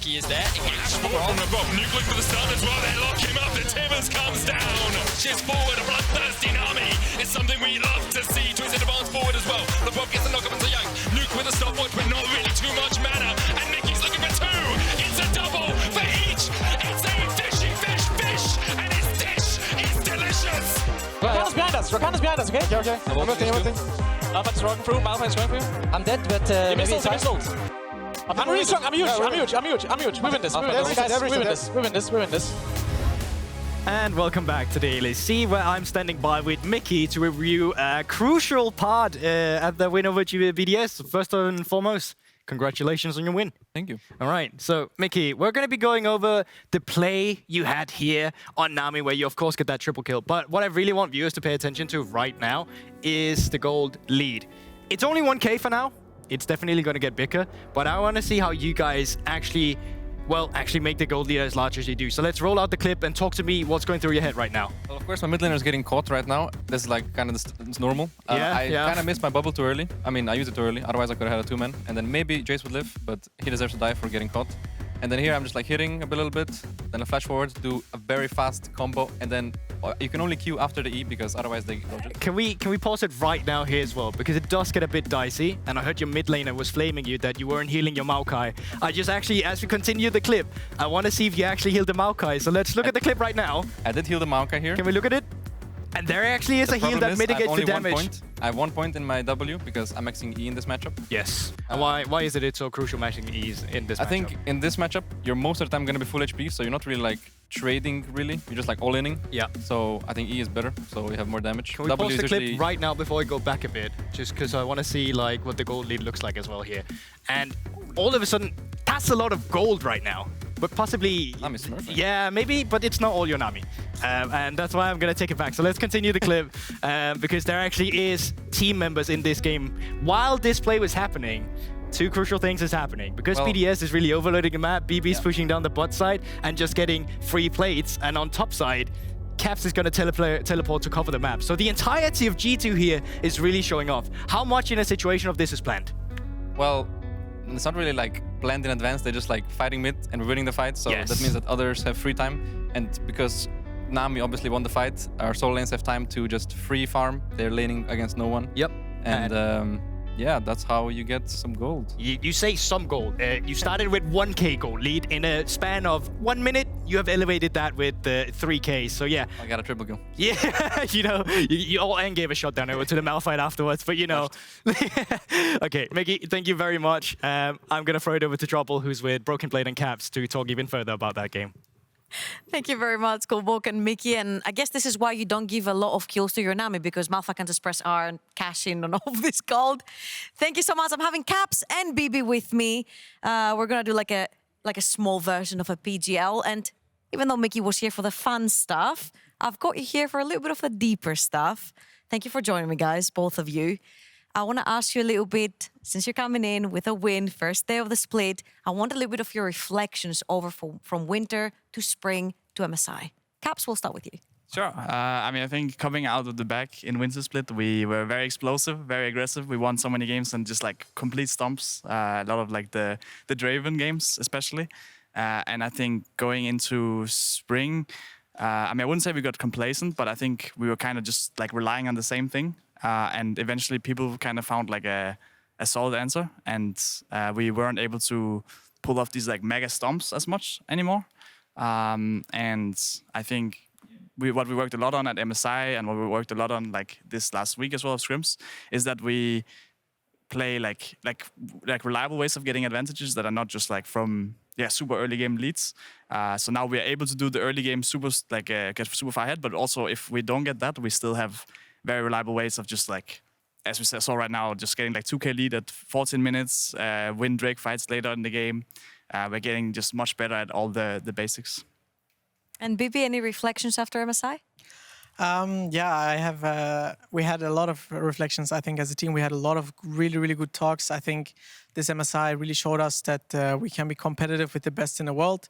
Mickey is there. Flash forward from above. Nuclear for the stun as well. They lock him up. The Timbers comes down. She's forward. A bloodthirsty Nami. It's something we love to see. Twisted advance forward as well. LeBlanc gets the knock up into Young. Nuke with a stopwatch, but not really too much mana. And Mickey's looking for two. It's a double for each. It's a fishy fish. And his dish is delicious. Rakan is behind us. Rakan is behind us, okay? Okay. I'm waiting. Malphite's running through. Malphite is going for you. I'm dead, but He maybe missed ult. I'm really strong. I'm huge. We win this. And welcome back to the LEC, where I'm standing by with Mickey to review a crucial part at the win over Vedius. First and foremost, congratulations on your win. Thank you. All right, so Mickey, we're going to be going over the play you had here on Nami, where you of course get that triple kill. But what I really want viewers to pay attention to right now is the gold lead. It's only 1k for now. It's definitely going to get bigger, but I want to see how you guys actually make the gold lead as large as you do. So let's roll out the clip and talk to me what's going through your head right now. Well, of course, my mid laner is getting caught right now. This is like kind of it's normal. I kind of missed my bubble too early. I mean, I used it too early. Otherwise, I could have had a 2-man. And then maybe Jace would live, but he deserves to die for getting caught. And then here I'm just like hitting a little bit, then a flash forward, do a very fast combo, and then you can only Q after the E because otherwise they dodge it. Can we pause it right now here as well? Because it does get a bit dicey, and I heard your mid laner was flaming you that you weren't healing your Maokai. I just actually, as we continue the clip, I want to see if you actually healed the Maokai. So let's look at the clip right now. I did heal the Maokai here. Can we look at it? And there actually is a heal that mitigates the damage. I have 1 point in my W because I'm maxing E in this matchup. Yes. And why is it so crucial maxing E's in this matchup? I think in this matchup, you're most of the time going to be full HP, so you're not really like trading really. You're just like all-inning. Yeah. So I think E is better, so we have more damage. Can we pause the clip right now before we go back a bit? Just because I want to see like what the gold lead looks like as well here. And all of a sudden, that's a lot of gold right now. But possibly... Nami Smurf. Yeah, maybe, but it's not all your Nami. And that's why I'm going to take it back. So let's continue the clip, because there actually is team members in this game. While this play was happening, two crucial things is happening. Because BDS is really overloading the map, BB's pushing down the bot side and just getting free plates. And on top side, Caps is going to teleport to cover the map. So the entirety of G2 here is really showing off. How much in a situation of this is planned? Well, it's not really like planned in advance. They're just like fighting mid and we're winning the fight. So that means that others have free time. And because Nami obviously won the fight, our solo lanes have time to just free farm. They're laning against no one. Yep. And yeah, that's how you get some gold. You say some gold. You started with 1k gold lead. In a span of 1 minute, you have elevated that with 3k. So yeah. I got a triple kill. Yeah, you know, you all and gave a shot down over to the Malphite afterwards, but you know. Okay, Mickey, thank you very much. I'm going to throw it over to Trouble, who's with BrokenBlade and Caps, to talk even further about that game. Thank you very much, Guldborg and Mickey. And I guess this is why you don't give a lot of kills to your Nami, because Malphite can just press R and cash in on all of this gold. Thank you so much. I'm having Caps and BB with me. We're going to do like a small version of a PGL. And even though Mickey was here for the fun stuff, I've got you here for a little bit of the deeper stuff. Thank you for joining me, guys, both of you. I want to ask you a little bit, since you're coming in with a win, first day of the split, I want a little bit of your reflections over from winter to spring to MSI. Caps, we'll start with you. Sure. I mean, I think coming out of the back in Winter Split, we were very explosive, very aggressive. We won so many games and just like complete stomps. A lot of like the Draven games, especially. And I think going into spring, I mean, I wouldn't say we got complacent, but I think we were kind of just like relying on the same thing. And eventually people kind of found like a solid answer, and we weren't able to pull off these like mega stomps as much anymore. And I think what we worked a lot on at MSI and what we worked a lot on like this last week as well of scrims is that we play like reliable ways of getting advantages that are not just like from super early game leads. So now we're able to do the early game get super far ahead, but also if we don't get that, we still have very reliable ways of just like, as we saw right now, just getting like 2k lead at 14 minutes, win Drake fights later in the game. We're getting just much better at all the basics. And Bibi, any reflections after MSI? Yeah, I have. We had a lot of reflections. I think as a team, we had a lot of really, really good talks. I think this MSI really showed us that we can be competitive with the best in the world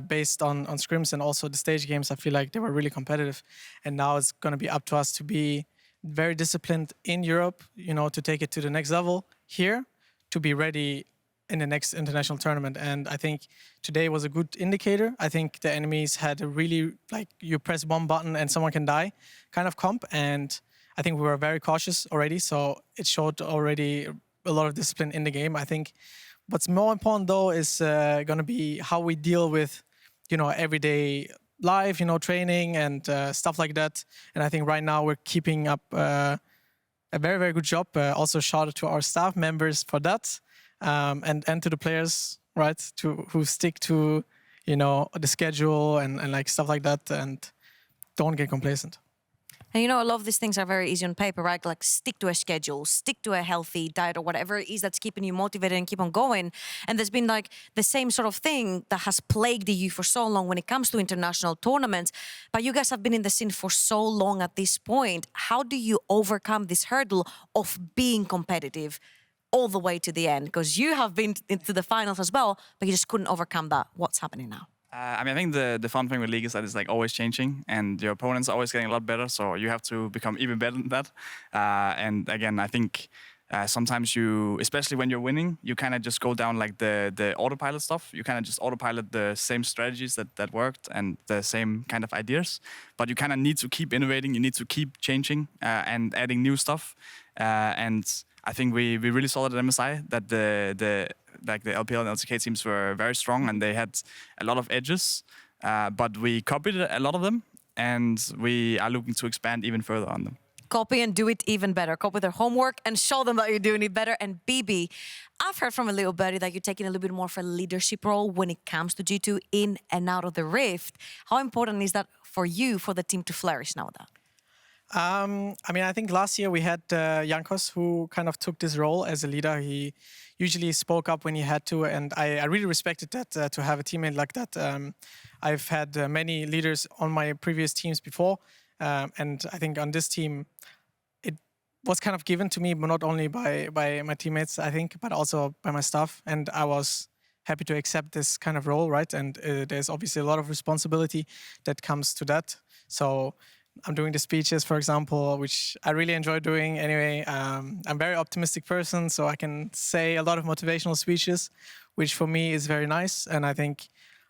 based on scrims and also the stage games. I feel like they were really competitive. And now it's going to be up to us to be very disciplined in Europe, you know, to take it to the next level here, to be ready in the next international tournament. And I think today was a good indicator. I think the enemies had a really, like, you press one button and someone can die kind of comp. And I think we were very cautious already. So it showed already a lot of discipline in the game. I think what's more important, though, is going to be how we deal with, you know, everyday life, you know, training and stuff like that. And I think right now we're keeping up a very, very good job. Also, shout out to our staff members for that. And to the players, right, who stick to, you know, the schedule and like stuff like that, and don't get complacent. And you know, a lot of these things are very easy on paper, right? Like stick to a schedule, stick to a healthy diet or whatever it is that's keeping you motivated and keep on going. And there's been like the same sort of thing that has plagued you for so long when it comes to international tournaments. But you guys have been in the scene for so long at this point. How do you overcome this hurdle of being competitive all the way to the end? Because you have been into the finals as well, but you just couldn't overcome that. What's happening now? I mean, I think the fun thing with League is that it's like always changing, and your opponents are always getting a lot better. So you have to become even better than that. And again, I think sometimes you, especially when you're winning, you kind of just go down like the autopilot stuff. You kind of just autopilot the same strategies that worked and the same kind of ideas. But you kind of need to keep innovating. You need to keep changing and adding new stuff. And I think we really saw at MSI that the LPL and LCK teams were very strong and they had a lot of edges, but we copied a lot of them and we are looking to expand even further on them. Copy and do it even better. Copy their homework and show them that you're doing it better. And BB, I've heard from a little birdie that you're taking a little bit more of a leadership role when it comes to G2 in and out of the Rift. How important is that for you, for the team to flourish now with that? I mean, I think last year we had Jankos, who kind of took this role as a leader. He usually spoke up when he had to, and I really respected that, to have a teammate like that. I've had many leaders on my previous teams before, and I think on this team, it was kind of given to me, but not only by my teammates, I think, but also by my staff, and I was happy to accept this kind of role, right? And there's obviously a lot of responsibility that comes to that. So I'm doing the speeches, for example, which I really enjoy doing anyway. I'm a very optimistic person, so I can say a lot of motivational speeches, which for me is very nice. And I think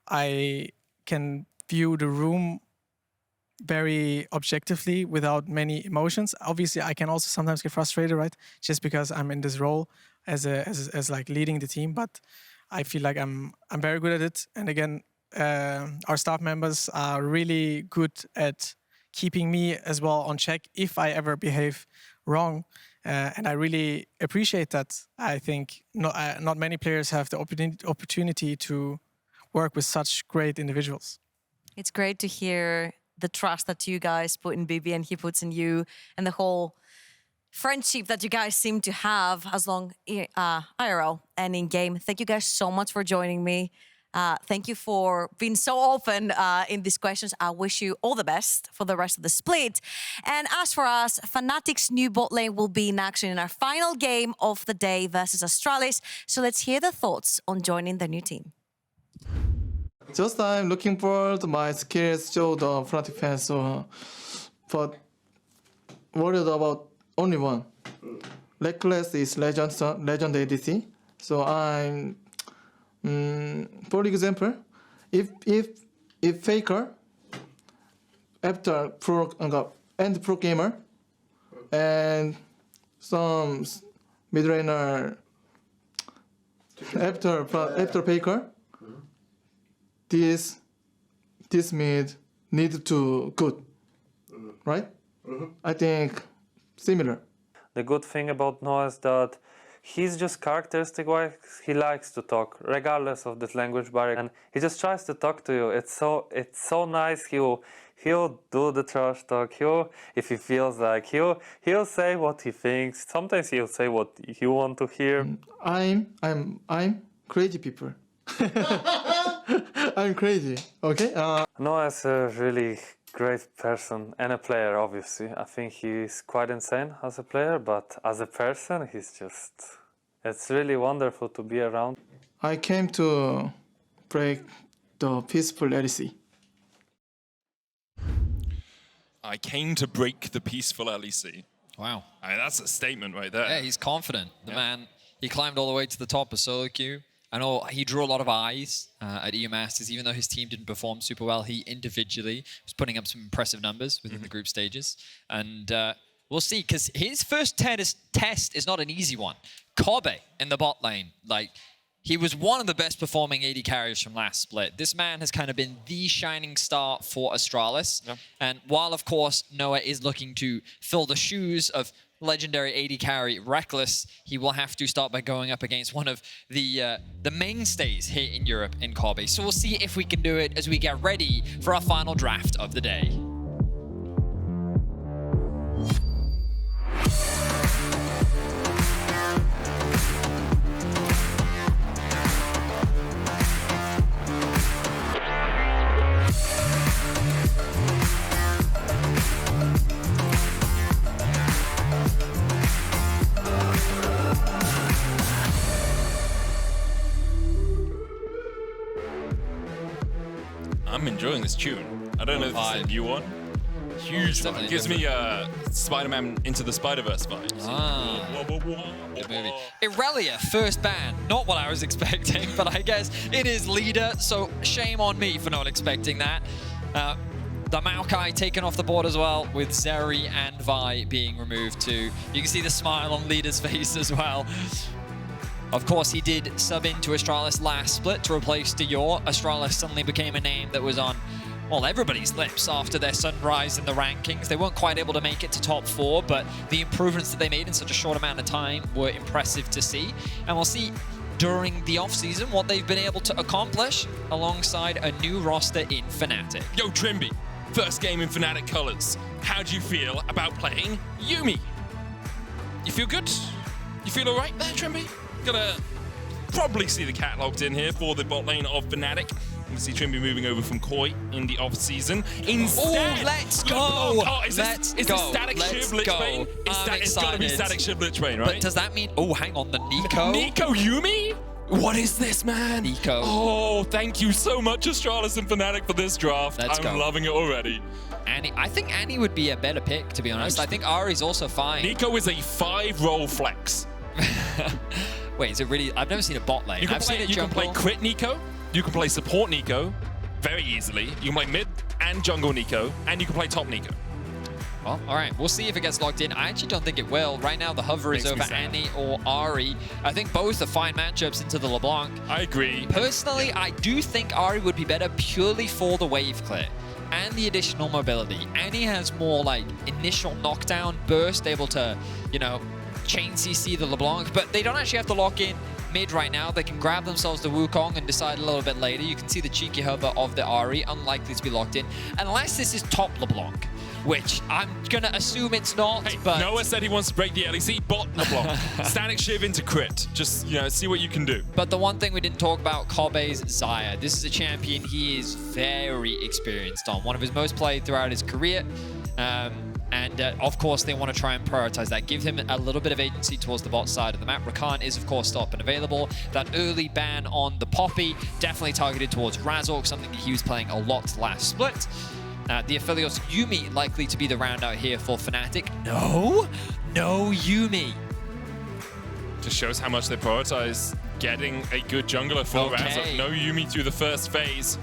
I can view the room very objectively without many emotions. Obviously, I can also sometimes get frustrated, right? Just because I'm in this role as like leading the team, but I feel like I'm very good at it. And again, our staff members are really good at keeping me as well on check if I ever behave wrong. And I really appreciate that. I think not many players have the opportunity to work with such great individuals. It's great to hear the trust that you guys put in BB and he puts in you, and the whole friendship that you guys seem to have as long IRL and in game. Thank you guys so much for joining me. Thank you for being so open in these questions. I wish you all the best for the rest of the split. And as for us, Fnatic's new bot lane will be in action in our final game of the day versus Astralis. So let's hear the thoughts on joining the new team. Just I'm looking forward to my skills show the Fnatic fans, but worried about only one. Reckless is legend ADC, so I'm. For example, if FLICKR after pro gamer and some mid laner after FLICKR, this mid need to good, right? I think similar. The good thing about Noah is that he's just characteristic-wise, he likes to talk, regardless of this language barrier, and he just tries to talk to you. It's so nice. He'll do the trash talk. If he feels like, he'll say what he thinks. Sometimes he'll say what you want to hear. I'm crazy people. I'm crazy. Okay. Noah's a really great person and a player, obviously. I think he's quite insane as a player, but as a person, it's really wonderful to be around. I came to break the peaceful LEC. I came to break the peaceful LEC. Wow. I mean, that's a statement right there. Yeah, he's confident. The man He climbed all the way to the top of solo queue. I know he drew a lot of eyes at EU Masters, even though his team didn't perform super well. He individually was putting up some impressive numbers within the group stages. And we'll see, because his first test is not an easy one. Kobbe in the bot lane, like, he was one of the best performing AD carriers from last split. This man has kind of been the shining star for Astralis. Yeah. And while, of course, Noah is looking to fill the shoes of legendary AD carry Reckless, he will have to start by going up against one of the mainstays here in Europe in Kobbe. So we'll see if we can do it as we get ready for our final draft of the day. I'm enjoying this tune. I don't know if this is a new one. Huge one. It gives me Spider-Man Into the Spider-Verse vibes. Ah. Good movie. Irelia, first ban. Not what I was expecting, but I guess it is leader, so shame on me for not expecting that. The Maokai taken off the board as well, with Zeri and Vi being removed too. You can see the smile on leader's face as well. Of course, he did sub into Astralis last split to replace Dior. Astralis suddenly became a name that was on, well, everybody's lips after their sunrise in the rankings. They weren't quite able to make it to top 4, but the improvements that they made in such a short amount of time were impressive to see. And we'll see during the off-season what they've been able to accomplish alongside a new roster in Fnatic. Yo, Trymbi, first game in Fnatic colors. How do you feel about playing Yuumi? You feel good? You feel all right there, Trymbi? Gonna probably see the cat logged in here for the bot lane of Fnatic. We see Trymbi moving over from Koi in the off-season. Instead, let's go! Oh, is this Static Shiv Lich Bane? It's gotta be Static Shiv Lich Bane, right? But does that mean, oh, hang on, the Nico? Nico Yuumi? What is this, man? Nico. Oh, thank you so much, Astralis and Fnatic, for this draft. I'm loving it already. Annie, I think Annie would be a better pick, to be honest. I think Ari's also fine. Nico is a 5-role flex. Wait, is it really? I've never seen a bot lane. I've seen it You can jungle. play crit Nico, you can play support Nico very easily. You can play mid and jungle Nico, and you can play top Nico. Well, all right, we'll see if it gets locked in. I actually don't think it will. Right now, the hover is over Annie or Ari. I think both are fine matchups into the LeBlanc. I agree. Personally, I do think Ari would be better purely for the wave clear and the additional mobility. Annie has more like initial knockdown burst, able to, you know, chain CC the LeBlanc, but they don't actually have to lock in mid right now. They can grab themselves the Wukong and decide a little bit later. You can see the cheeky hover of the Ari, unlikely to be locked in, unless this is top LeBlanc, which I'm gonna assume it's not. Hey, but Noah said he wants to break the LEC, bot LeBlanc. Static Shiv into crit. Just, you know, see what you can do. But the one thing we didn't talk about, Kobbe's Xayah. This is a champion he is very experienced on. One of his most played throughout his career. And of course, they want to try and prioritize that, give him a little bit of agency towards the bot side of the map. Rakan is, of course, still up and available. That early ban on the Poppy, definitely targeted towards Razork, something that he was playing a lot last split. The Aphelios Yuumi likely to be the round out here for Fnatic. No Yuumi. Just shows how much they prioritize getting a good jungler for Razork. No Yuumi through the first phase.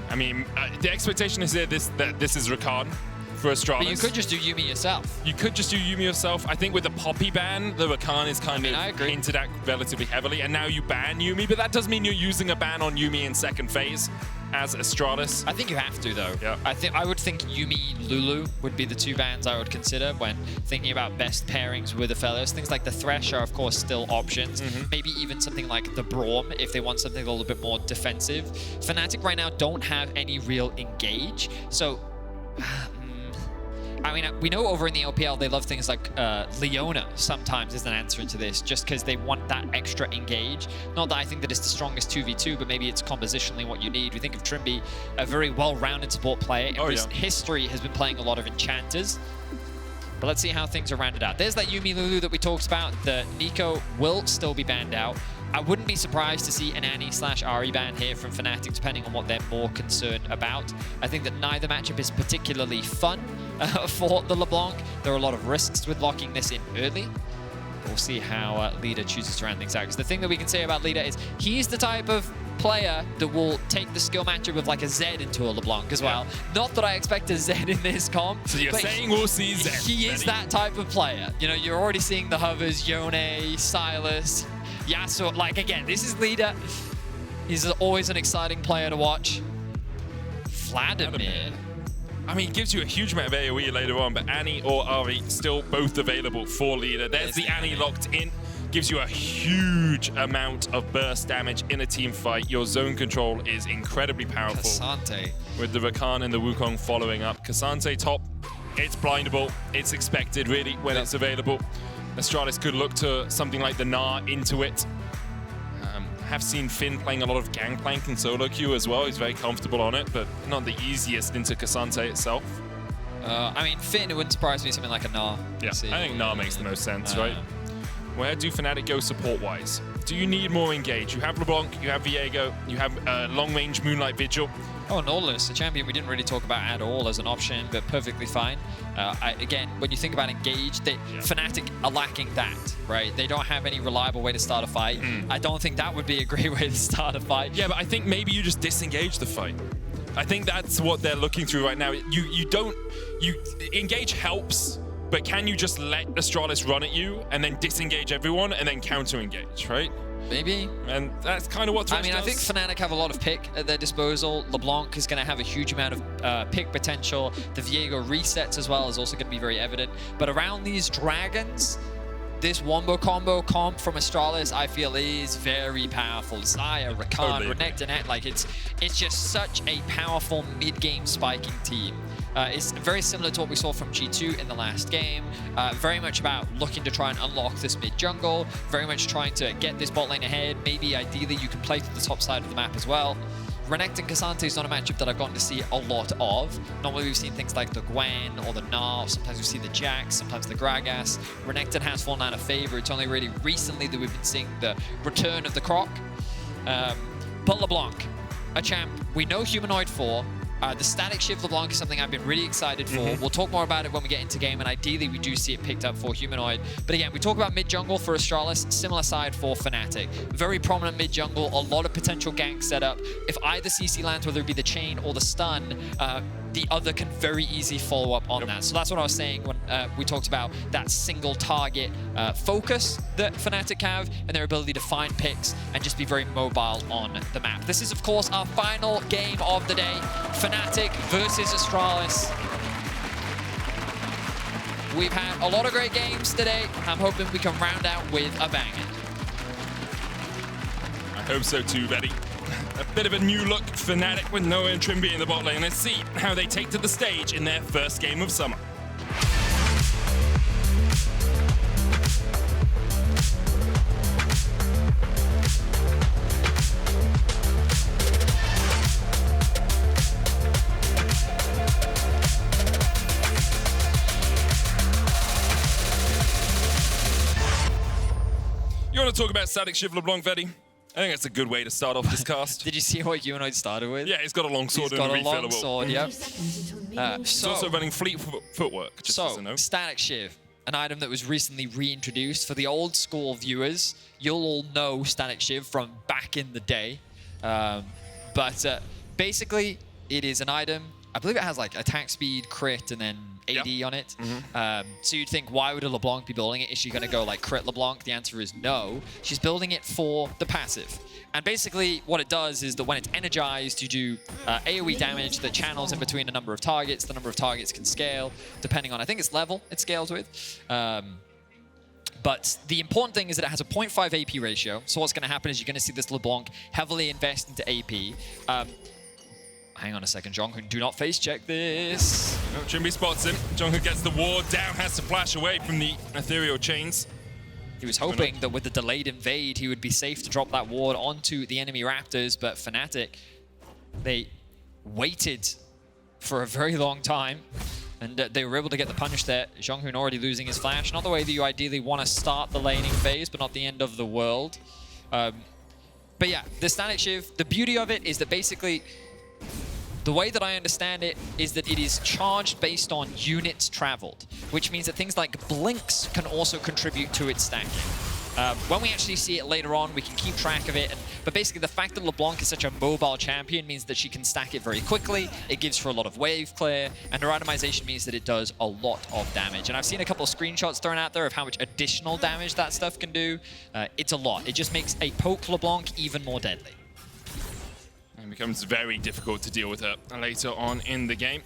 I mean, the expectation is here that this is Rakan for Astralis. But you could just do Yuumi yourself. You could just do Yuumi yourself. I think with the Poppy ban, the Rakan is kind of hinted at relatively heavily, and now you ban Yuumi, but that does mean you're using a ban on Yuumi in second phase as Astralis. I think you have to, though. Yeah. I would think Yuumi, Lulu would be the two bans I would consider when thinking about best pairings with Aphelios. Things like the Thresh are, of course, still options. Maybe even something like the Braum if they want something a little bit more defensive. Fnatic right now don't have any real engage, so I mean, we know over in the LPL they love things like Leona sometimes is an answer into this, just because they want that extra engage. Not that I think that it's the strongest 2v2, but maybe it's compositionally what you need. We think of Trymbi, a very well-rounded support player. In history has been playing a lot of enchanters. But let's see how things are rounded out. There's that Yuumi Lulu that we talked about. The Nico will still be banned out. I wouldn't be surprised to see an Annie/Ari ban here from Fnatic, depending on what they're more concerned about. I think that neither matchup is particularly fun for the LeBlanc. There are a lot of risks with locking this in early. we'll see how Leader chooses to round things out. Because the thing that we can say about Leader is he's the type of player that will take the skill matchup of like a Zed into a LeBlanc as well. Not that I expect a Zed in this comp. So you're saying we'll see Zed? He is that type of player. You know, you're already seeing the hovers, Yone, Silas, Yasuo. Like, again, this is Leader. He's always an exciting player to watch. Vladimir. I mean, he gives you a huge amount of AoE later on, but Annie or Ari still both available for Leader. There's the Annie locked in. Gives you a huge amount of burst damage in a team fight. Your zone control is incredibly powerful. K'Sante. With the Rakan and the Wukong following up. K'Sante top, it's blindable. It's expected, really, when it's available. Astralis could look to something like the Gnar into it. Have seen Finn playing a lot of Gangplank and solo queue as well. He's very comfortable on it, but not the easiest into K'Sante itself. I mean, Finn, it wouldn't surprise me something like a Gnar. Yeah, I think Gnar makes the most sense, right? Where do Fnatic go support-wise? Do you need more engage? You have LeBlanc, you have Viego, you have long-range Moonlight Vigil. Oh, Nautilus, a champion we didn't really talk about at all as an option, but perfectly fine. Again, when you think about engage, Fnatic are lacking that, right? They don't have any reliable way to start a fight. I don't think that would be a great way to start a fight. Yeah, but I think maybe you just disengage the fight. I think that's what they're looking through right now. Engage helps, but can you just let Astralis run at you and then disengage everyone and then counter-engage, right? Maybe. And that's kind of what Thresh does. I think Fnatic have a lot of pick at their disposal. LeBlanc is going to have a huge amount of pick potential. The Viego resets as well is also going to be very evident. But around these dragons, this wombo combo comp from Astralis, I feel, is very powerful. Xayah, Rakan, Renekton, like it's just such a powerful mid-game spiking team. It's very similar to what we saw from G2 in the last game. Very much about looking to try and unlock this mid-jungle. Very much trying to get this bot lane ahead. Maybe, ideally, you can play to the top side of the map as well. Renekton K'Sante is not a matchup that I've gotten to see a lot of. Normally, we've seen things like the Gwen or the Gnar. Sometimes we see the Jax, sometimes the Gragas. Renekton has fallen out of favor. It's only really recently that we've been seeing the return of the Croc. But LeBlanc, a champ we know Humanoid for. The static shift LeBlanc is something I've been really excited for. We'll talk more about it when we get into game, and ideally we do see it picked up for Humanoid. But again, we talk about mid-jungle for Astralis, similar side for Fnatic. Very prominent mid-jungle, a lot of potential gank setup. If either CC lands, whether it be the chain or the stun, the other can very easily follow up on that. So that's what I was saying when we talked about that single target focus that Fnatic have and their ability to find picks and just be very mobile on the map. This is, of course, our final game of the day. Fnatic versus Astralis. We've had a lot of great games today. I'm hoping we can round out with a banger. I hope so too, Vedi. A bit of a new look Fnatic with Noah and Trymbi in the bot lane. Let's see how they take to the stage in their first game of summer. You want to talk about static shift LeBlanc, Vedi? I think that's a good way to start off this cast. Did you see what Humanoid started with? Yeah, he's got a long sword and a refillable. He's got a long sword, yep. He's also running fleet footwork, just as a note. Static Shiv, an item that was recently reintroduced. For the old school viewers, you'll all know Static Shiv from back in the day. But basically, it is an item. I believe it has like attack speed, crit, and then AD on it. So you'd think, why would a LeBlanc be building it? Is she going to go like crit LeBlanc? The answer is no. She's building it for the passive. And basically what it does is that when it's energized, you do AoE damage that channels in between a number of targets. The number of targets can scale depending on, I think it's level it scales with. But the important thing is that it has a 0.5 AP ratio. So what's going to happen is you're going to see this LeBlanc heavily invest into AP. Hang on a second, JeongHoon, do not face check this. Oh, Trymbi spots him. JeongHoon gets the ward down, has to flash away from the ethereal chains. He was hoping that with the delayed invade, he would be safe to drop that ward onto the enemy Raptors, but Fnatic, they waited for a very long time, and they were able to get the punish there. JeongHoon already losing his flash. Not the way that you ideally want to start the laning phase, but not the end of the world. But yeah, the Static Shiv, the beauty of it is that basically, The way that I understand it is that it is charged based on units traveled, which means that things like blinks can also contribute to its stacking. When we actually see it later on, we can keep track of it. But basically, the fact that LeBlanc is such a mobile champion means that she can stack it very quickly. It gives her a lot of wave clear, and her itemization means that it does a lot of damage. And I've seen a couple of screenshots thrown out there of how much additional damage that stuff can do. It's a lot. It just makes a poke LeBlanc even more deadly. It becomes very difficult to deal with her later on in the game.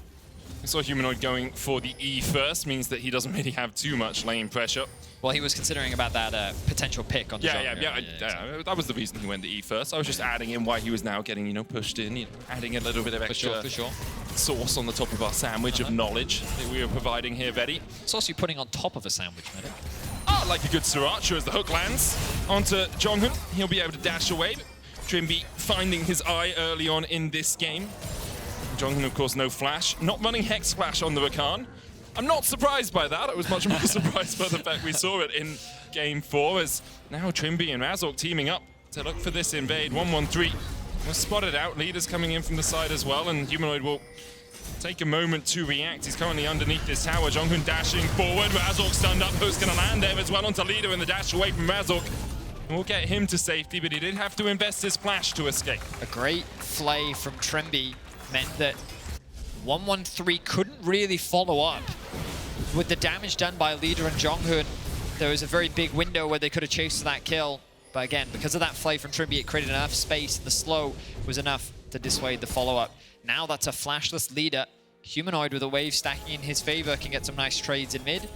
We saw Humanoid going for the E first, means that he doesn't really have too much lane pressure. Well, he was considering about that potential pick on the jungle. Yeah. That was the reason he went the E first. I was just adding in why he was now getting, pushed in, adding a little bit of extra sauce on the top of our sandwich of knowledge that we were providing here, Vedi. Sauce you putting on top of a sandwich, Medic. Ah, like a good sriracha as the hook lands onto JeongHoon. He'll be able to dash away. Trymbi finding his eye early on in this game. JeongHoon, of course, no flash. Not running Hex Flash on the Rakan. I'm not surprised by that. I was much more surprised by the fact we saw it in Game 4 as now Trymbi and Razork teaming up to look for this invade. 1-1-3. We're spotted out. Leaders coming in from the side as well, and Humanoid will take a moment to react. He's currently underneath this tower. JeongHoon dashing forward. Razork stunned up. Post going to land there as well onto Leader in the dash away from Razork. And we'll get him to safety, but he did have to invest his flash to escape. A great flay from Trymbi meant that 1-1-3 couldn't really follow up. With the damage done by Leader and JeongHoon, there was a very big window where they could have chased that kill. But again, because of that flay from Trymbi, it created enough space. The slow was enough to dissuade the follow-up. Now that's a flashless Leader. Humanoid with a wave stacking in his favor can get some nice trades in mid.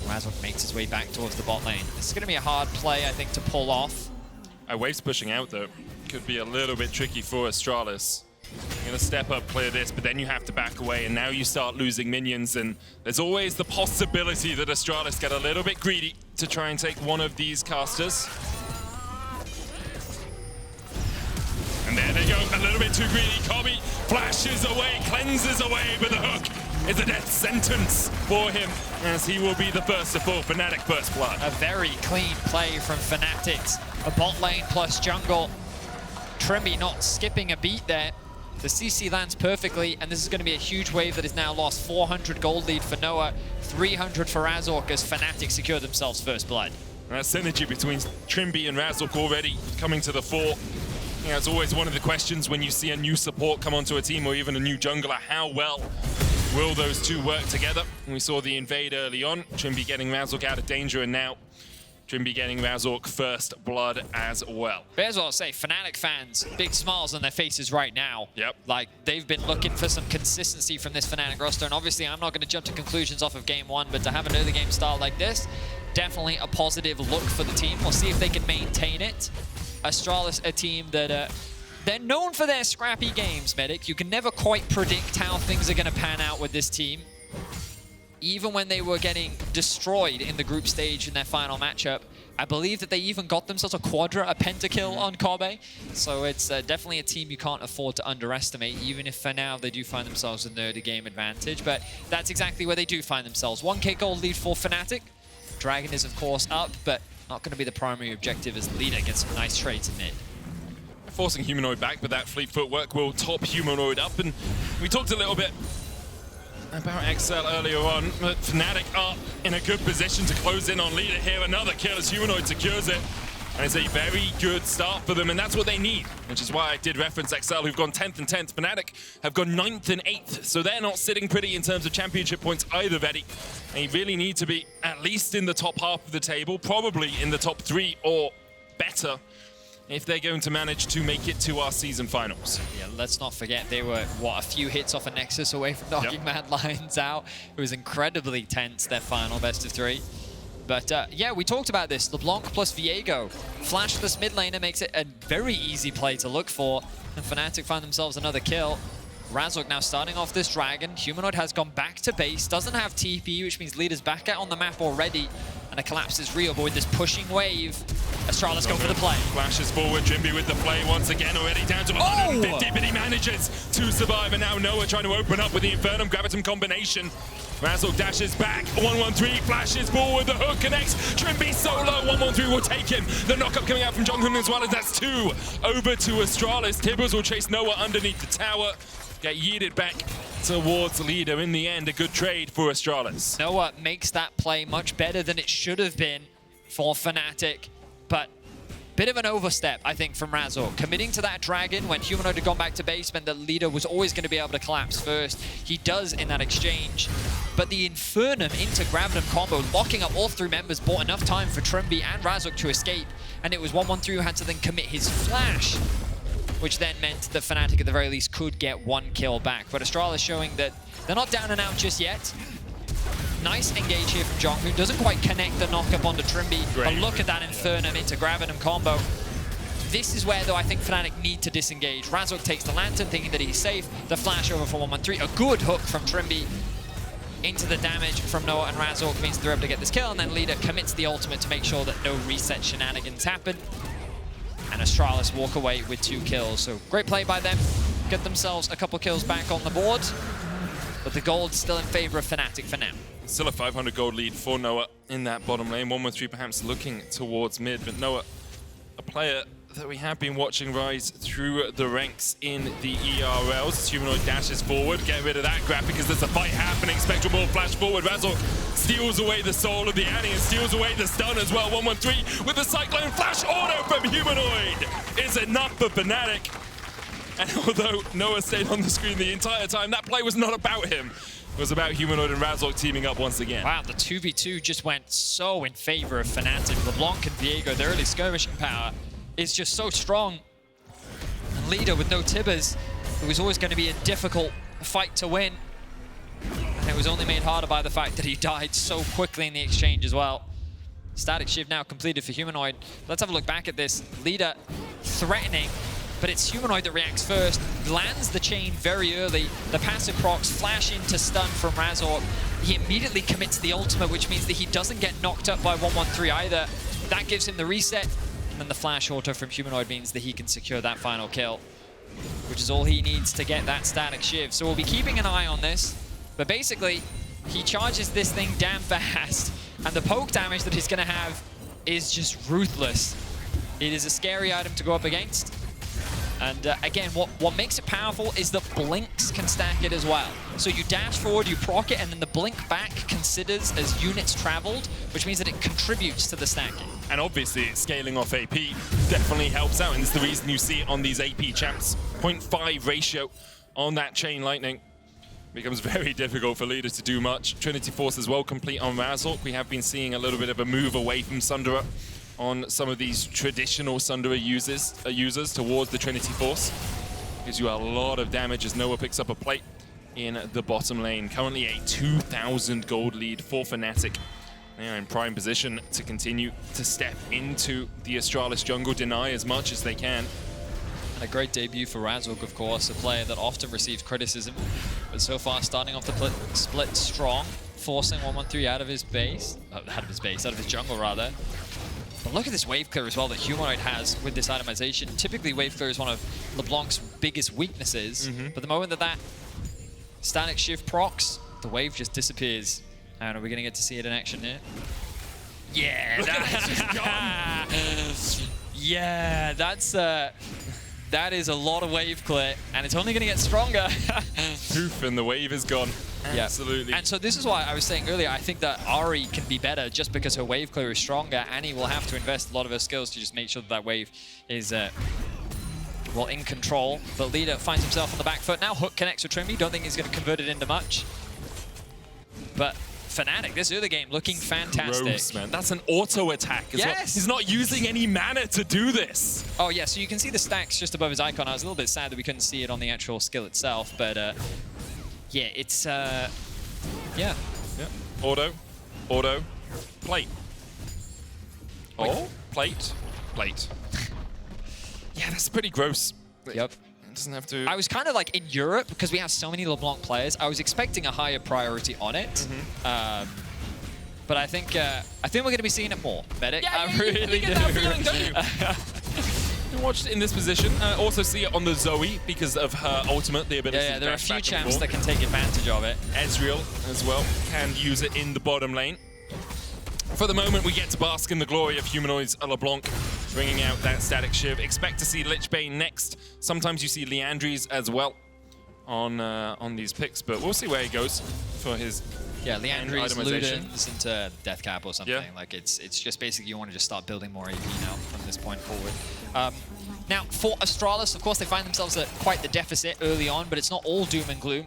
Razork makes his way back towards the bot lane. This is going to be a hard play, I think, to pull off. Wave's pushing out, though. Could be a little bit tricky for Astralis. You're going to step up, clear this, but then you have to back away, and now you start losing minions, and there's always the possibility that Astralis get a little bit greedy to try and take one of these casters. And there they go, a little bit too greedy. Kobbe flashes away, cleanses away, but the hook is a death sentence for him, as he will be the first to fall. Fnatic first blood. A very clean play from Fnatic. A bot lane plus jungle. Trymbi not skipping a beat there. The CC lands perfectly, and this is going to be a huge wave that is now lost. 400 gold lead for Noah, 300 for Razork as Fnatic secure themselves first blood. And that synergy between Trymbi and Razork already coming to the fore. Yeah, it's always one of the questions when you see a new support come onto a team or even a new jungler. How well will those two work together? And we saw the invade early on. Trymbi getting Razork out of danger, and now Trymbi getting Razork first blood as well. May as well say, Fnatic fans, big smiles on their faces right now. Yep. Like, they've been looking for some consistency from this Fnatic roster, and obviously I'm not going to jump to conclusions off of Game 1, but to have an early game start like this, definitely a positive look for the team. We'll see if they can maintain it. Astralis, a team that they're known for their scrappy games, Medic. You can never quite predict how things are going to pan out with this team. Even when they were getting destroyed in the group stage in their final matchup, I believe that they even got themselves a pentakill on Kobbe. So it's definitely a team you can't afford to underestimate, even if for now they do find themselves in the early game advantage. But that's exactly where they do find themselves. 1k gold lead for Fnatic. Dragon is, of course, up, but not going to be the primary objective as Leader gets some nice trades in mid. Forcing Humanoid back, but that fleet footwork will top Humanoid up. And we talked a little bit about XL earlier on, but Fnatic are in a good position to close in on Leader here. Another kill as Humanoid secures it. And it's a very good start for them, and that's what they need, which is why I did reference XL, who've gone 10th and 10th. Fnatic have gone 9th and 8th, so they're not sitting pretty in terms of championship points either, Vedi. They really need to be at least in the top half of the table, probably in the top 3 or better, if they're going to manage to make it to our season finals. Yeah, let's not forget they were, what, a few hits off a Nexus away from knocking Mad Lions out. It was incredibly tense, their final best of 3. But yeah, we talked about this. LeBlanc plus Viego. Flashless mid laner makes it a very easy play to look for. And Fnatic find themselves another kill. Razork now starting off this dragon. Humanoid has gone back to base. Doesn't have TP, which means Leader's back out on the map already. And a collapse is real, but with this pushing wave, Astralis go for the play. Flashes forward, Trymbi with the play once again, already down to 150, but he manages to survive. And now Noah trying to open up with the Infernum Gravitum combination. Razork dashes back, 1-1-3, flashes forward, the hook connects, Trymbi solo, 1-1-3 will take him. The knockup coming out from JeongHoon as well, as that's 2 over to Astralis. Tibbers will chase Noah underneath the tower. get yeeted back towards leader. In the end, a good trade for Astralis. Noah makes that play much better than it should have been for Fnatic, but bit of an overstep, I think, from Razork. Committing to that dragon when Humanoid had gone back to base meant that leader was always going to be able to collapse first. He does in that exchange. But the Infernum into Gravitum combo, locking up all three members, bought enough time for Trymbi and Razork to escape. And it was 1-1-3 who had to then commit his flash, which then meant that Fnatic at the very least could get one kill back. But Astralis showing that they're not down and out just yet. Nice engage here from JeongHoon. Doesn't quite connect the knock-up onto Trymbi. But look at that Infernum into Gravitum combo. This is where, though, I think Fnatic need to disengage. Razork takes the Lantern, thinking that he's safe. The flash over for 1-1-3. A good hook from Trymbi into the damage from Noah and Razork means they're able to get this kill. And then leader commits the ultimate to make sure that no reset shenanigans happen. And Astralis walk away with 2 kills. So great play by them. Get themselves a couple kills back on the board. But the gold's still in favor of Fnatic for now. Still a 500 gold lead for Noah in that bottom lane. 1-1-3 perhaps looking towards mid, but Noah, a player that we have been watching rise through the ranks in the ERLs. As Humanoid dashes forward, get rid of that grab because there's a fight happening. Spectral Ball flash forward. Razork steals away the soul of the Annie and steals away the stun as well. 1-1-3 with the Cyclone flash auto from Humanoid is enough for Fnatic. And although Noah stayed on the screen the entire time, that play was not about him. It was about Humanoid and Razork teaming up once again. Wow, the 2v2 just went so in favor of Fnatic. LeBlanc and Viego, their early skirmishing power is just so strong. And leader with no Tibbers, it was always going to be a difficult fight to win. And it was only made harder by the fact that he died so quickly in the exchange as well. Static Shiv now completed for Humanoid. Let's have a look back at this. Leader threatening, but it's Humanoid that reacts first, lands the chain very early, the passive procs flash into stun from Razork. He immediately commits the ultimate, which means that he doesn't get knocked up by 1-1-3 either. That gives him the reset, and then the flash auto from Humanoid means that he can secure that final kill, which is all he needs to get that Static Shiv. So we'll be keeping an eye on this, but basically, he charges this thing damn fast, and the poke damage that he's gonna have is just ruthless. It is a scary item to go up against. And again, what makes it powerful is that blinks can stack it as well. So you dash forward, you proc it, and then the blink back considers as units traveled, which means that it contributes to the stacking. And obviously, scaling off AP definitely helps out, and it's the reason you see it on these AP champs. 0.5 ratio on that Chain Lightning. Becomes very difficult for leaders to do much. Trinity Force as well complete on Razork. We have been seeing a little bit of a move away from Sundera on some of these traditional Sundera users towards the Trinity Force. Gives you a lot of damage as Noah picks up a plate in the bottom lane. Currently a 2,000 gold lead for Fnatic. They are in prime position to continue to step into the Astralis jungle, deny as much as they can. And a great debut for Razork, of course, a player that often receives criticism, but so far starting off the split strong, forcing 1-1-3 out of his jungle rather. But look at this wave clear as well that Humanoid has with this itemization. Typically, wave clear is one of LeBlanc's biggest weaknesses, but the moment that Static Shiv procs, the wave just disappears. And are we going to get to see it in action here? Yeah, yeah, that is a lot of wave clear, and it's only going to get stronger. Poof, and the wave is gone. Yeah. Absolutely. And so this is why I was saying earlier, I think that Ari can be better just because her wave clear is stronger. Annie will have to invest a lot of her skills to just make sure that that wave is, well, in control. But leader finds himself on the back foot now. Hook connects with Trymbi. Don't think he's going to convert it into much. But Fnatic, this early game looking fantastic. Gross, man. That's an auto attack as well. He's not using any mana to do this. Oh yeah, so you can see the stacks just above his icon. I was a little bit sad that we couldn't see it on the actual skill itself, but yeah, it's yeah. Auto, plate. Oh, plate. Yeah, that's pretty gross. Yep. Doesn't have to. I was kind of like in Europe because we have so many LeBlanc players. I was expecting a higher priority on it, but I think we're going to be seeing it more. Medic, Yeah, I really you get that feeling, don't you? You watched it in this position. Also see it on the Zoe because of her ultimate, the ability. Yeah, to there are a dash few back and champs forth. that can take advantage of it. Ezreal as well can use it in the bottom lane. For the moment, we get to bask in the glory of Humanoid's LeBlanc, bringing out that Static Shiv. Expect to see Lich Bane next. Sometimes you see Liandry's as well. on these picks, but we'll see where he goes for his Leandri's Ludens into Death Cap or something. Like it's just basically you want to just start building more AP now from this point forward. Now for Astralis, of course, they find themselves at quite the deficit early on, but it's not all doom and gloom.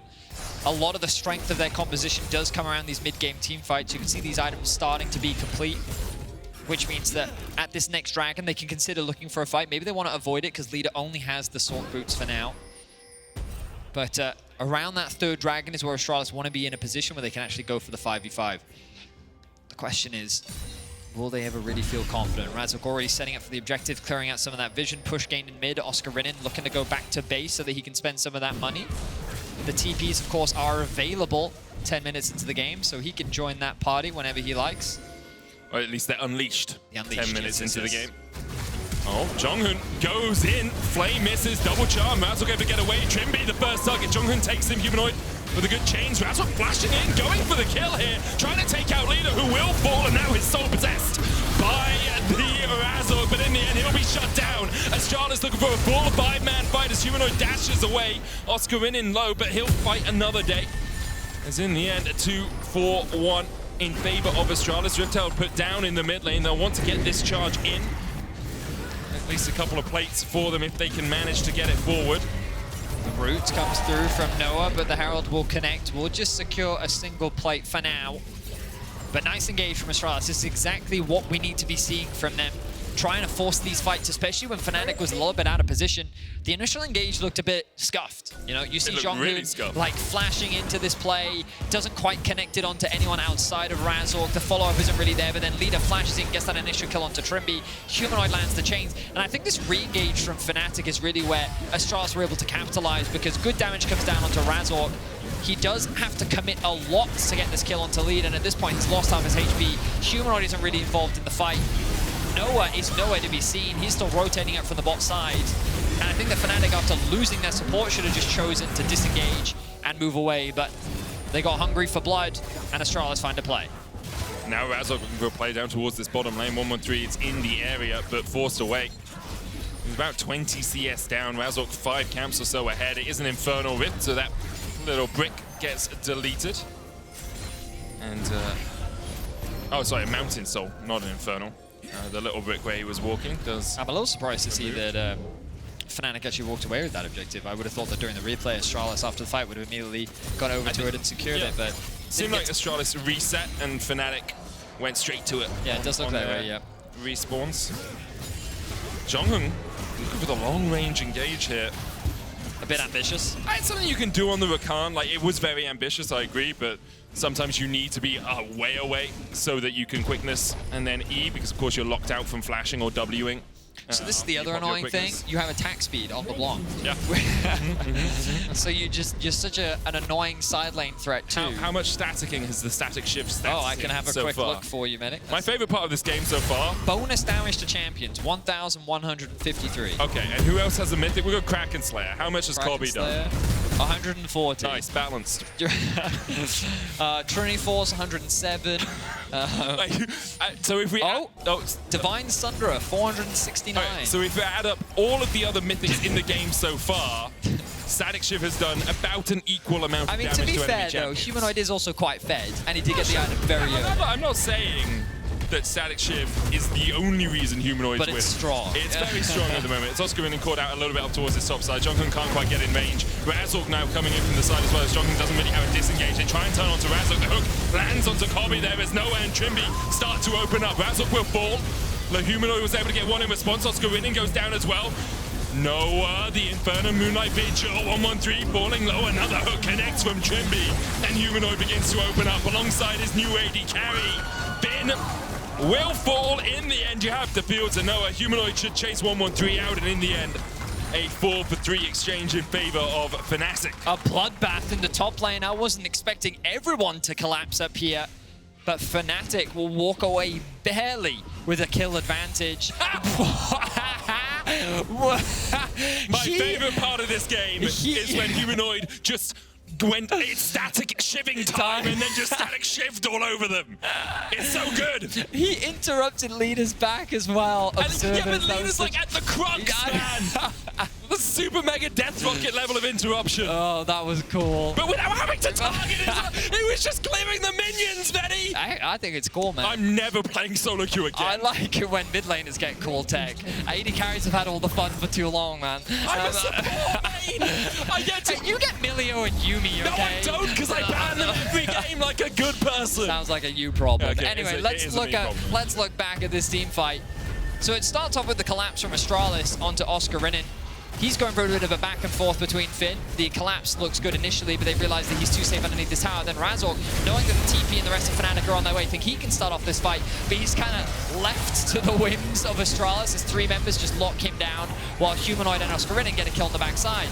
A lot of the strength of their composition does come around these mid-game team fights. You can see these items starting to be complete, which means that at this next dragon, they can consider looking for a fight. Maybe they want to avoid it because Leader only has the Sword Boots for now. But around that third dragon is where Astralis want to be in a position where they can actually go for the 5v5. The question is, will they ever really feel confident? Razork already setting up for the objective, clearing out some of that vision, push gain in mid. Oscarinin looking to go back to base so that he can spend some of that money. The TPs, of course, are available 10 minutes into the game, so he can join that party whenever he likes. Or at least they're unleashed, 10 minutes into the game. Oh, JeongHoon goes in, Flame misses, double charm, Razork able to get away, Trymbi the first target, JeongHoon takes him, Humanoid with a good change, Razork flashing in, going for the kill here, trying to take out Leader, who will fall, and now his soul possessed by the Razork, but in the end he'll be shut down. Astralis looking for a full 5-man fight as Humanoid dashes away, Oscarinin low, but he'll fight another day. As in the end, a 2-4-1 in favor of Astralis. Riptail put down in the mid lane, they'll want to get this charge in. At least a couple of plates for them if they can manage to get it forward. The root comes through from Noah, but the Herald will connect. We'll just secure a single plate for now. But nice engage from Astralis. This is exactly what we need to be seeing from them. Trying to force these fights, especially when Fnatic was a little bit out of position. The initial engage looked a bit scuffed. You know, you see JeongHoon really like flashing into this play, doesn't quite connect it onto anyone outside of Razork. The follow-up isn't really there, but then Leader flashes in, gets that initial kill onto Trymbi. Humanoid lands the chains, and I think this re-engage from Fnatic is really where Astralis were able to capitalize, because good damage comes down onto Razork. He does have to commit a lot to get this kill onto Lead, and at this point he's lost half his HP. Humanoid isn't really involved in the fight. Noah is nowhere to be seen. He's still rotating up from the bot side. And I think that Fnatic, after losing their support, should have just chosen to disengage and move away. But they got hungry for blood, and Astralis find a play. Now Razork will play down towards this bottom lane. 113, it's in the area, but forced away. He's about 20 CS down. Razork 5 camps or so ahead. It is an Infernal Rift, so that little brick gets deleted. And, oh, sorry, a Mountain Soul, not an Infernal. The little brick where he was walking does... I'm a little surprised to see that Fnatic actually walked away with that objective. I would have thought that during the replay, Astralis, after the fight, would have immediately got over to it and secured it, but... It seemed like Astralis reset and Fnatic went straight to it. Yeah, it does look that way, yeah. Respawns. JeongHoon looking for the long-range engage here. A bit ambitious. It's something you can do on the Rakan. Like, it was very ambitious, I agree, but sometimes you need to be way away so that you can quickness and then E, because of course you're locked out from flashing or Wing. So this is the other annoying thing. You have attack speed on LeBlanc. Yeah. So you're such an annoying side lane threat too. How much staticking has the static shift stats? Oh, I can have a so quick far? look for you, Mickyx. My favorite part of this game so far. Bonus damage to champions, 1,153. Okay, and who else has a mythic? We've got Kraken Slayer. How much has Kobbe done? 140. Nice, balanced. Trinity Force, 107. So if we Divine Sunderer, 469. Right, so if we add up all of the other mythics in the game so far, Static Shiv has done about an equal amount of damage to enemy champions. To be fair though, Humanoid is also quite fed, and he did get the item very early. I'm not saying that Static Shiv is the only reason Humanoids win. But it's strong. It's very strong at the moment. It's Oscarinin caught out a little bit up towards his top side. JeongHoon can't quite get in range. Razork now coming in from the side as well, as JeongHoon doesn't really have a disengage. They try and turn onto Razork. The hook lands onto Kobbe. There is Noah and Trymbi start to open up. Razork will fall. The Humanoid was able to get one in response. Oscarinin goes down as well. Noah, the Inferno Moonlight Vigil, 113 falling low. Another hook connects from Trymbi. And Humanoid begins to open up alongside his new AD carry. Bin will fall in the end. You have to feel to Noah. Humanoid should chase 113 out, and in the end, a 4-for-3 exchange in favor of Fnatic. A bloodbath in the top lane. I wasn't expecting everyone to collapse up here, but Fnatic will walk away barely with a kill advantage. My favorite part of this game is when Humanoid just went, it's static shiving time, and then just static shived all over them. It's so good. He interrupted Leader's back as well. Yeah, but Leader's like at the crux, man. The was super mega death rocket level of interruption. Oh, that was cool. But without having to target it, it was just clearing the minions, Vedi. I think it's cool, man. I'm never playing solo queue again. I like it when mid laners get cool tech. AD carries have had all the fun for too long, man. I'm a support main. I get to... You get Milio and Yumi, okay? No, I don't, because I ban them every game like a good person. Sounds like a you problem. Okay, anyway, let's look back at this team fight. So it starts off with the collapse from Astralis onto Oscarinin. He's going for a bit of a back and forth between Finn. The collapse looks good initially, but they realize that he's too safe underneath this tower. Then Razork, knowing that the TP and the rest of Fnatic are on their way, think he can start off this fight, but he's kind of left to the whims of Astralis as 3 members just lock him down, while Humanoid and Oscarinin get a kill on the backside.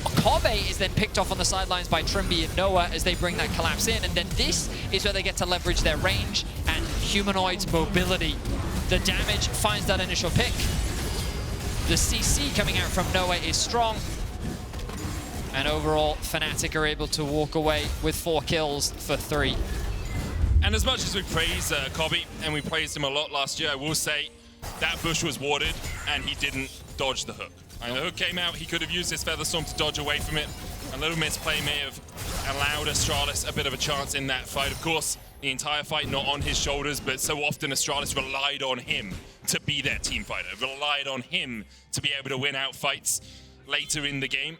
Kobbe is then picked off on the sidelines by Trymbi and Noah as they bring that collapse in, and then this is where they get to leverage their range and Humanoid's mobility. The damage finds that initial pick. The CC coming out from Noah is strong. And overall, Fnatic are able to walk away with 4 kills for 3. And as much as we praise Kobbe, and we praised him a lot last year, I will say that bush was warded and he didn't dodge the hook. And the hook came out, he could have used his Featherstorm to dodge away from it. A little misplay may have allowed Astralis a bit of a chance in that fight. Of course, the entire fight not on his shoulders, but so often Astralis relied on him to be their team fighter, relied on him to be able to win out fights later in the game.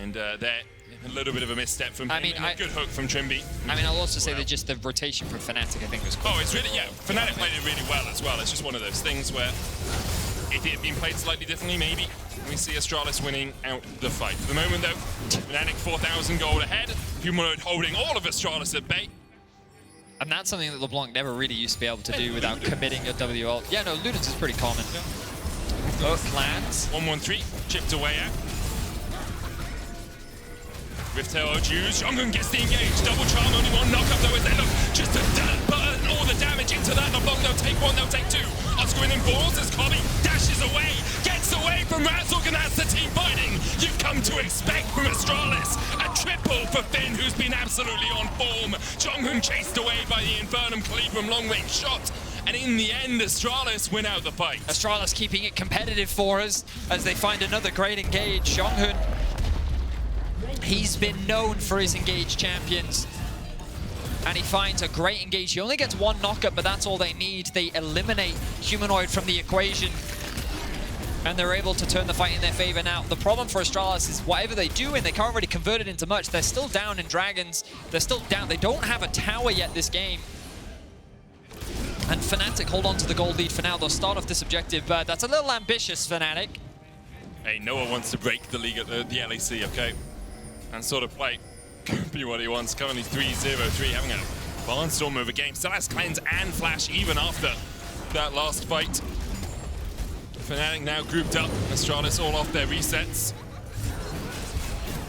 And there, a little bit of a misstep from him, and a good hook from Trymbi. I mean, I'll also say that just the rotation from Fnatic, I think, was cool. Oh, it's really, yeah, Fnatic played it really well as well. It's just one of those things where if it had been played slightly differently, maybe we see Astralis winning out the fight. For the moment, though, Fnatic 4,000 gold ahead. Humanoid holding all of Astralis at bay. And that's something that LeBlanc never really used to be able to do without committing a WL. Yeah, no, Ludens is pretty common. Yeah. Both lands. 1-1-3, chipped away out. Rift Tail Juice, JeongHoon gets the engage. Double charm, only 1 knockup though as they look just to burn all the damage into that. LeBlanc, they'll take 1, they'll take 2. Oscarinin balls as Kobbe dashes away, gets away from Razork, and that's the team fighting you've come to expect from Astralis. A triple for Finn, who's been absolutely on form. JeongHoon chased away by the Infernum Cleave from long range shot. And in the end, Astralis win out the fight. Astralis keeping it competitive for us as they find another great engage. JeongHoon, he's been known for his engage champions. And he finds a great engage. He only gets 1 knockup, but that's all they need. They eliminate Humanoid from the equation. And they're able to turn the fight in their favor. Now, the problem for Astralis is whatever they do, and they can't really convert it into much. They're still down in Dragons. They're still down. They don't have a tower yet this game. And Fnatic hold on to the gold lead for now. They'll start off this objective, but that's a little ambitious, Fnatic. Hey, Noah wants to break the league at the LEC, okay? And sort of play. Could be what he wants. Currently 3-0-3, having a barnstorm over game. Still has cleanse and flash even after that last fight. Fnatic now grouped up. Astralis all off their resets.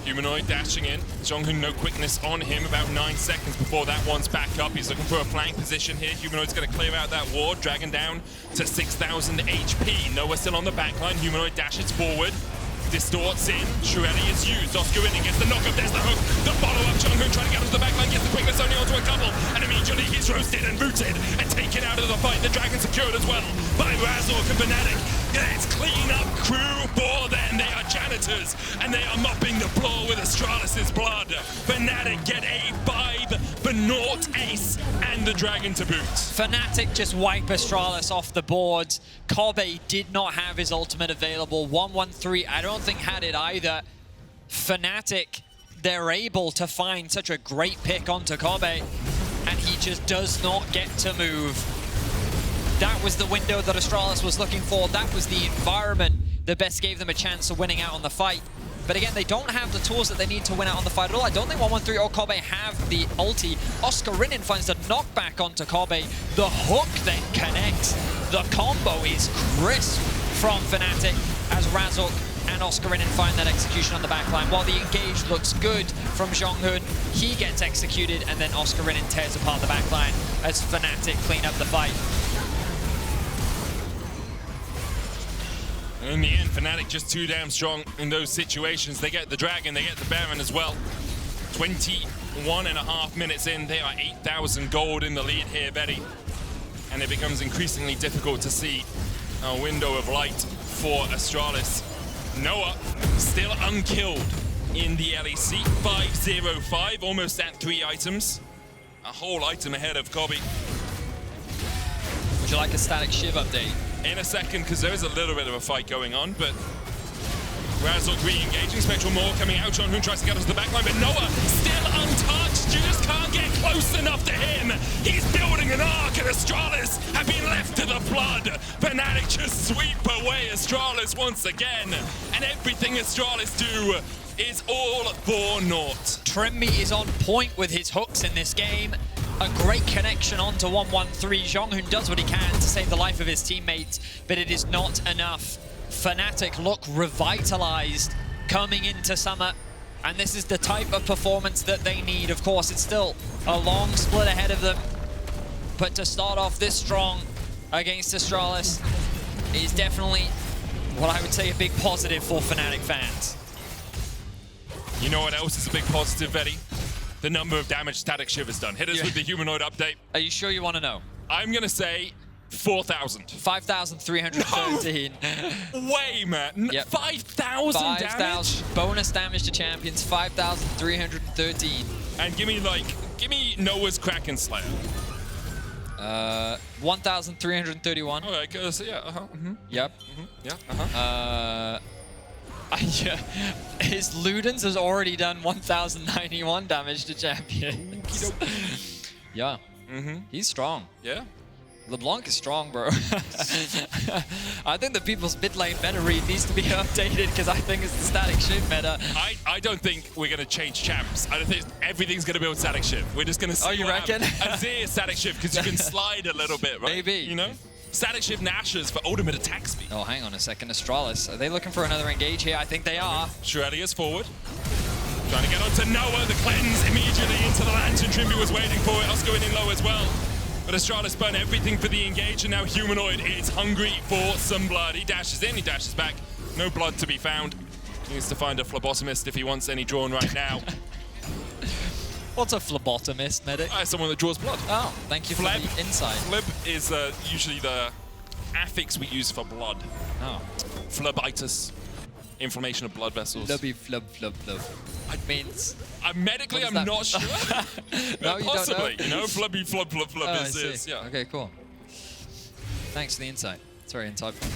Humanoid dashing in. JeongHoon, no quickness on him. About 9 seconds before that one's back up. He's looking for a flank position here. Humanoid's going to clear out that ward. Dragon down to 6,000 HP. Noah still on the backline. Humanoid dashes forward. Distorts in. Shurelli is used. Oscarinin gets the knockup. There's the hook. The follow-up. JeongHoon trying to get onto the backline. Gets the quickness only onto a couple. And immediately he's roasted and rooted and taken out of the fight. The Dragon secured as well by Razork and Fnatic. It's clean up crew for them. They are janitors and they are mopping the floor with Astralis' blood. Fnatic get a 5-0 ace and the Dragon to boot. Fnatic just wipe Astralis off the board. Kobbe did not have his ultimate available. 1-1-3, I don't think had it either. Fnatic, they're able to find such a great pick onto Kobbe, and he just does not get to move. That was the window that Astralis was looking for. That was the environment that best gave them a chance of winning out on the fight. But again, they don't have the tools that they need to win out on the fight at all. I don't think 1-1-3 or Kobbe have the ulti. Oscarinin finds the knockback onto Kobbe. The hook then connects. The combo is crisp from Fnatic as Razork and Oscarinin find that execution on the backline. While the engage looks good from JeongHoon, he gets executed, and then Oscarinin tears apart the backline as Fnatic clean up the fight. In the end, Fnatic just too damn strong in those situations. They get the Dragon, they get the Baron as well. 21.5 minutes in, they are 8,000 gold in the lead here, Vedi. And it becomes increasingly difficult to see a window of light for Astralis. Noah still unkilled in the LEC. 5-0-5, almost at 3 items. A whole item ahead of Kobbe. Would you like a Static Shiv update? In a second, because there is a little bit of a fight going on, but Razork re-engaging, Spectral Maw coming out. JeongHoon tries to get onto the backline, but Noah still untouched. You just can't get close enough to him. He's building an arc, and Astralis have been left to the flood. Fnatic just sweep away Astralis once again, and everything Astralis do is all for naught. Trymbi is on point with his hooks in this game. A great connection onto 113. JeongHoon does what he can to save the life of his teammates, but it is not enough. Fnatic look revitalized coming into Summer, and this is the type of performance that they need. Of course, it's still a long split ahead of them, but to start off this strong against Astralis is definitely what I would say a big positive for Fnatic fans. You know what else is a big positive, Vedi? The number of damage Static Shiv has done. Hit us with the Humanoid update. Are you sure you want to know? I'm going to say 4,000. 5,313. Way, man. Yep. 5,000 damage? 5,000. Bonus damage to champions, 5,313. And give me Noah's Kraken Slayer. 1,331. Okay, so yeah, Yep. Yeah, His Ludens has already done 1,091 damage to champions. Yeah. He's strong. Yeah. LeBlanc is strong, bro. I think the people's mid lane meta read needs to be updated because I think it's the Static Shiv meta. I don't think we're going to change champs. I don't think everything's going to be on Static Shiv. We're just going to see. Oh, you reckon? Xayah Static Shiv because you can slide a little bit, right? Maybe. You know? Static Shiv Nashers for ultimate attack speed. Oh, hang on a second. Astralis. Are they looking for another engage here? I think they are. Shreddius forward. Trying to get onto Noah. The cleanse immediately into the lantern. Trymbi was waiting for it. Oscarinin low as well. But Astralis spun everything for the engage, and now Humanoid is hungry for some blood. He dashes in, he dashes back. No blood to be found. He needs to find a phlebotomist if he wants any drawn right now. What's a phlebotomist, medic? Someone that draws blood. Oh, thank you for the insight. Phleb is usually the affix we use for blood. Oh. Phlebitis. Inflammation of blood vessels. Flub. It means... medically, I'm not sure. No, you possibly, don't know. You know, flubby flub is, yeah. Okay, cool. Thanks for the insight. It's very insightful.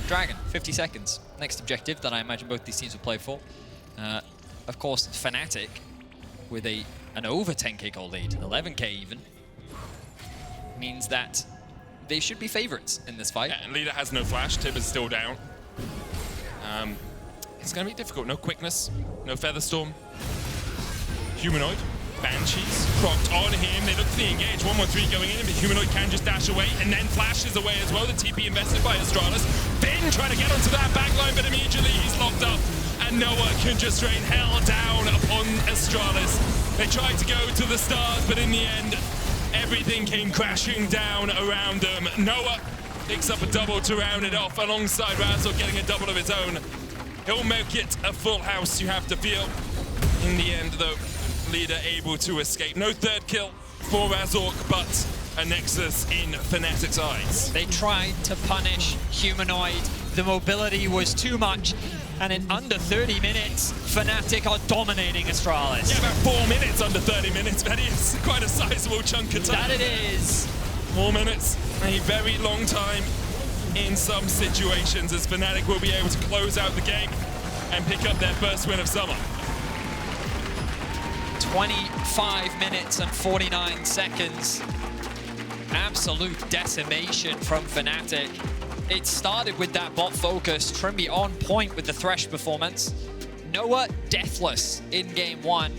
Dragon, 50 seconds. Next objective that I imagine both these teams will play for. Of course, Fnatic with an over 10k gold lead, 11k even, means that they should be favorites in this fight. Yeah, and Leader has no flash. Tib is still down. It's going to be difficult. No quickness, no Featherstorm. Humanoid, Banshees, crocked on him. They look for the engage. 113 going in, but Humanoid can just dash away and then flashes away as well. The TP invested by Astralis. Finn trying to get onto that backline, but immediately he's locked up. And Noah can just rain hell down upon Astralis. They tried to go to the stars, but in the end, everything came crashing down around them. Noah picks up a double to round it off alongside Razork getting a double of his own. He'll make it a full house, you have to feel. In the end, though, Leader able to escape. No third kill for Razork, but a Nexus in Fnatic's eyes. They tried to punish Humanoid. The mobility was too much. And in under 30 minutes, Fnatic are dominating Astralis. Yeah, about 4 minutes under 30 minutes, Vedius. Quite a sizable chunk of time. That it is. 4 minutes, a very long time in some situations, as Fnatic will be able to close out the game and pick up their first win of summer. 25 minutes and 49 seconds. Absolute decimation from Fnatic. It started with that bot focus. Trymbi on point with the Thresh performance. Noah deathless in game one.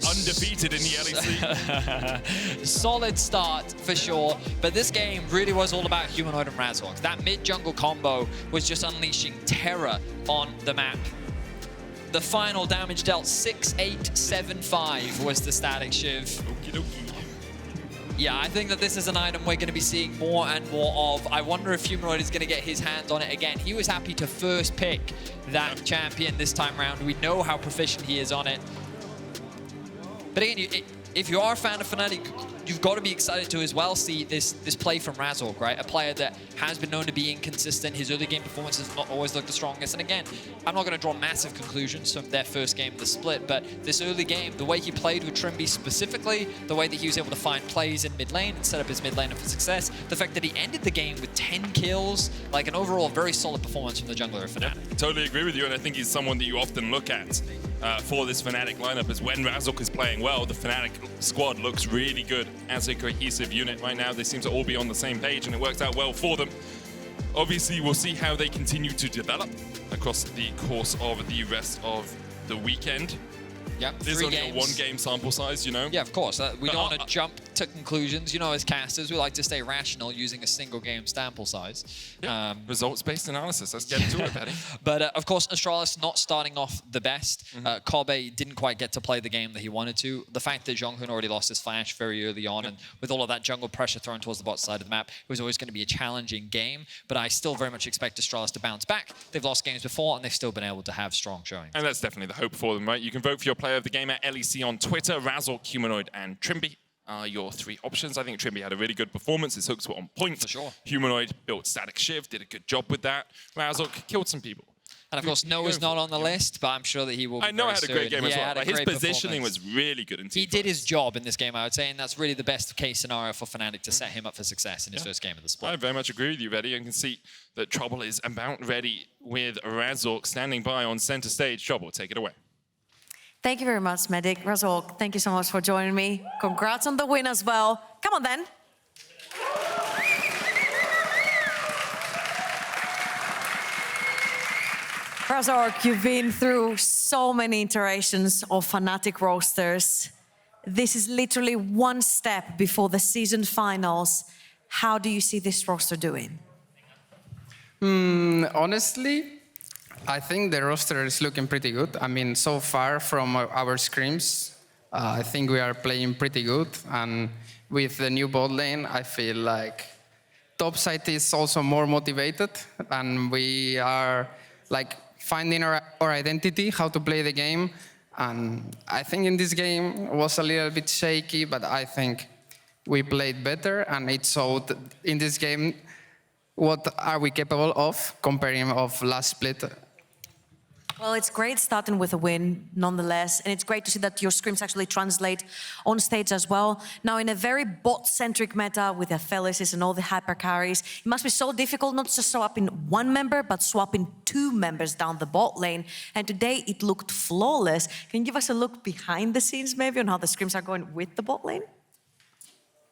Undefeated in the LEC. Solid start for sure, but this game really was all about Humanoid and Razork. That mid-jungle combo was just unleashing terror on the map. The final damage dealt 6,875 was the Static Shiv. Okie dokie. Yeah, I think that this is an item we're going to be seeing more and more of. I wonder if Humanoid is going to get his hands on it again. He was happy to first pick that champion this time around. We know how proficient he is on it. But again, if you are a fan of Fnatic, you've got to be excited to as well see this play from Razork, right? A player that has been known to be inconsistent. His early game performance has not always looked the strongest. And again, I'm not going to draw massive conclusions from their first game of the split, but this early game, the way he played with Trymbi specifically, the way that he was able to find plays in mid lane and set up his mid laner for success, the fact that he ended the game with 10 kills, like an overall very solid performance from the jungler of Fnatic. Yeah, totally agree with you, and I think he's someone that you often look at for this Fnatic lineup, is when Razork is playing well, the Fnatic squad looks really good as a cohesive unit. Right now, they seem to all be on the same page, and it works out well for them. Obviously, we'll see how they continue to develop across the course of the rest of the weekend. Yeah, There's only a one-game sample size, you know? Yeah, of course. We don't want to jump to conclusions. You know, as casters, we like to stay rational using a single-game sample size. Yeah. Results-based analysis. Let's get into it, Betty. But, of course, Astralis not starting off the best. Kobbe didn't quite get to play the game that he wanted to. The fact that JeongHoon already lost his flash very early on, and with all of that jungle pressure thrown towards the bot side of the map, it was always going to be a challenging game. But I still very much expect Astralis to bounce back. They've lost games before, and they've still been able to have strong showing. And that's definitely the hope for them, right? You can vote for your player of the game at LEC on Twitter. Razork, Humanoid, and Trymbi are your three options. I think Trymbi had a really good performance. His hooks were on point. For sure. Humanoid built static shiv, did a good job with that. Razork killed some people. And of course, Noah's not on the list, but I'm sure that he will be. I know very had a great soon. game as well. Had a Like, his great positioning performance. was really good in team He did his job in this game, I would say, and that's really the best case scenario for Fnatic to set him up for success in his first game of the split. I very much agree with you, Vedi. You can see that Trouble is about ready with Razork standing by on center stage. Trouble, take it away. Thank you very much, Medic. Razork, thank you so much for joining me. Congrats on the win as well. Come on then. Razork, you've been through so many iterations of Fnatic rosters. This is literally one step before the season finals. How do you see this roster doing? Honestly, I think the roster is looking pretty good. I mean, so far from our scrims, I think we are playing pretty good. And with the new bot lane, I feel like topside is also more motivated. And we are like finding our identity, how to play the game. And I think in this game it was a little bit shaky, but I think we played better. And it showed in this game what are we capable of comparing of last split. Well, it's great starting with a win, nonetheless, and it's great to see that your scrims actually translate on stage as well. Now, in a very bot-centric meta with Aphelios and all the hyper carries, it must be so difficult not to swap in one member, but swap in two members down the bot lane. And today, it looked flawless. Can you give us a look behind the scenes, maybe, on how the scrims are going with the bot lane?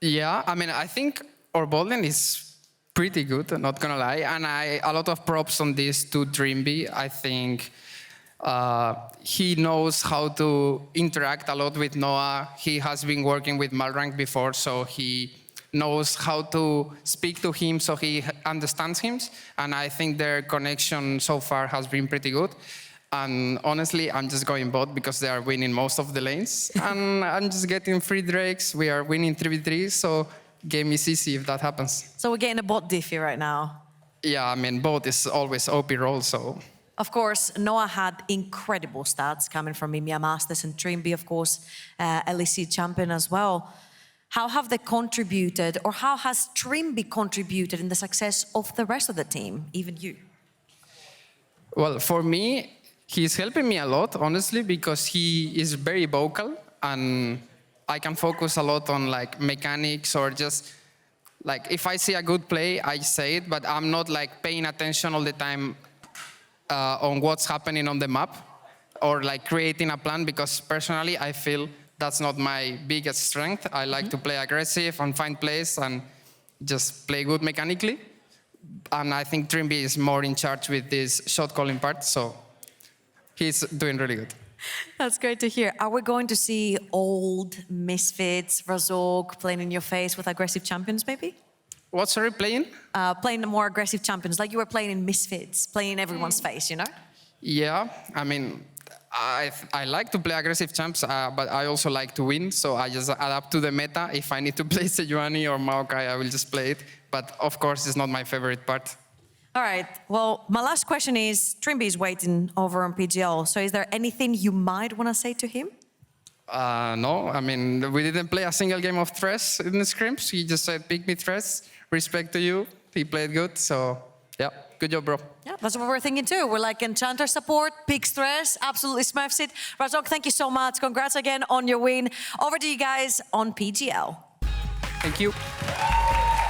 Yeah, I mean, I think our bot lane is pretty good, not gonna lie, and a lot of props on this to Trymbi. I think he knows how to interact a lot with Noah. He has been working with Malrank before, so he knows how to speak to him, so he understands him. And I think their connection so far has been pretty good. And honestly, I'm just going bot because they are winning most of the lanes. And I'm just getting free drakes. We are winning 3v3, so game is easy if that happens. So we're getting a bot diffy right now. Yeah, I mean, bot is always OP role, so... Of course, Noah had incredible stats coming from EMEA Masters, and Trymbi, of course, LEC champion as well. How have they contributed, or how has Trymbi contributed in the success of the rest of the team, even you? Well, for me, he's helping me a lot, honestly, because he is very vocal, and I can focus a lot on like mechanics or just like if I see a good play, I say it, but I'm not like paying attention all the time on what's happening on the map or like creating a plan, because personally I feel that's not my biggest strength. I like to play aggressive and find plays and just play good mechanically. And I think Trymbi is more in charge with this shot calling part, so he's doing really good. That's great to hear. Are we going to see old misfits, Razork playing in your face with aggressive champions maybe? What, sorry, playing? Playing the more aggressive champions, like you were playing in Misfits, playing in everyone's face, you know? Yeah, I mean, I like to play aggressive champs, but I also like to win, so I just adapt to the meta. If I need to play Sejuani or Maokai, I will just play it. But of course, it's not my favorite part. All right, well, my last question is, Trymbi is waiting over on PGL, so is there anything you might want to say to him? No, I mean, we didn't play a single game of Thresh in the scrims. He just said, pick me Thresh, respect to you. He played good, so yeah, good job, bro. Yeah, that's what we're thinking too. We're like Enchanter support, picks Thresh, absolutely smurfs it. Razork, thank you so much. Congrats again on your win. Over to you guys on PGL. Thank you.